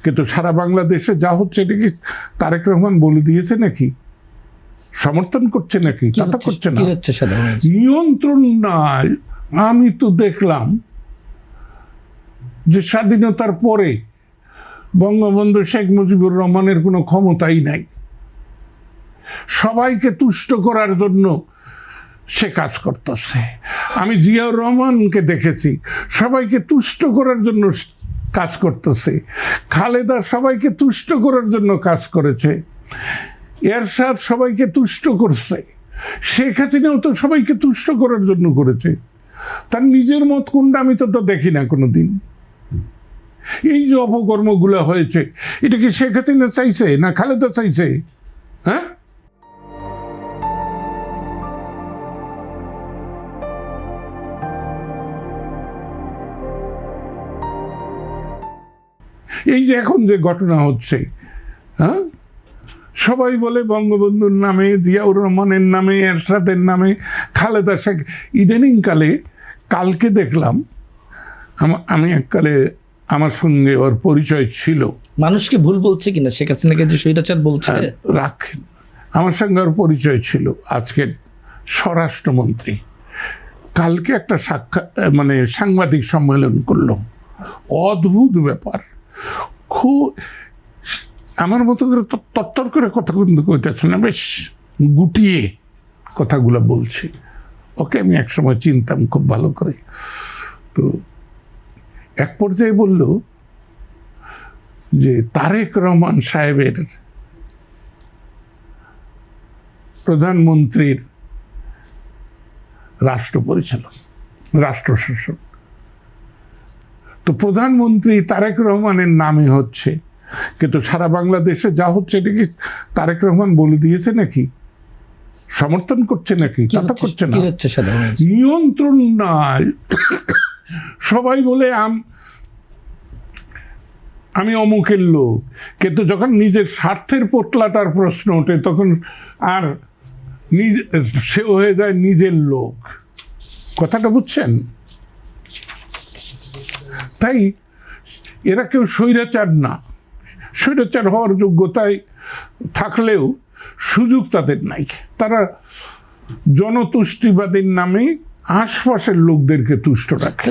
কিন্তু সারা বাংলাদেশে যা হচ্ছে এটা কি তারেক রহমান বলে দিয়েছে নাকি, সমর্থন করছে নাকি? তা তো করছে না। নিয়ন্ত্রণ নাই। আমি তো দেখলাম যে স্বাধীনতার পরে বঙ্গবন্ধু শেখ মুজিবুর রহমানের কোনো ক্ষমতাই নাই, সবাইকে তুষ্ট করার জন্য সে কাজ করতেছে। আমি জিয়াউর রহমানকে দেখেছি সবাইকে তুষ্ট করার জন্য কাজ করতেছে, খালেদা সবাইকে তুষ্ট করার জন্য কাজ করেছে, এরশাদ সবাইকে তুষ্ট করছে, শেখ হাসিনাও তো সবাইকে তুষ্ট করার জন্য করেছে। তার নিজের মত কোনটা আমি তো দেখি না কোনোদিন। এই যে অপকর্মগুলো হয়েছে এটা কি শেখ হাসিনা চাইছে না খালেদা চাইছে? হ্যাঁ, এই যে এখন যে ঘটনা হচ্ছে, হ্যাঁ, সবাই বলে বঙ্গবন্ধুর নামে, জিয়াউর রহমানের নামে, এরশাদের নামে, খালেদা শেখ। ইদানিংকালে কালকে দেখলাম, আমি এককালে আমার সঙ্গে ওর পরিচয় ছিল। মানুষকে ভুল বলছে কিনা শেখ হাসিনাকে যে স্বৈরাচার বলছে? রাখেন, আমার সঙ্গে ওর পরিচয় ছিল আজকের স্বরাষ্ট্রমন্ত্রী। কালকে একটা সাংবাদিক সম্মেলন করলো, অদ্ভুত ব্যাপার। খুব আমার মতো করে তত্তর করে কথা কিন্তু কইতেছে না, বেশ গুটিয়ে কথাগুলো বলছে। ওকে আমি একসময় চিনতাম খুব ভালো করে। তো এক পর্যায়ে বলল যে তারেক রহমান সাহেবের প্রধানমন্ত্রীর রাষ্ট্র পরিচালক, রাষ্ট্র শাসক। তো প্রধানমন্ত্রী তারেক রহমানের নামে হচ্ছে, কিন্তু সারা বাংলাদেশে যা হচ্ছে এটা কি তারেক রহমান বলে দিয়েছে নাকি, সমর্থন করছে নাকি? তা তো করছে না। নিয়ন্ত্রণ নাই। সবাই বলে আমি অমুকের লোক, কিন্তু যখন নিজের স্বার্থের পোটলাটার প্রশ্ন ওঠে তখন আর সে হয়ে যায় নিজের লোক। কথাটা বুঝছেন? তাই এরা কেউ স্বৈরাচার না, স্বৈরাচার হওয়ার যোগ্যতায় থাকলেও সুযোগ তাদের নাই। তারা জনতুষ্টিবাদীর নামে আশপাশের লোকদেরকে তুষ্ট রাখে।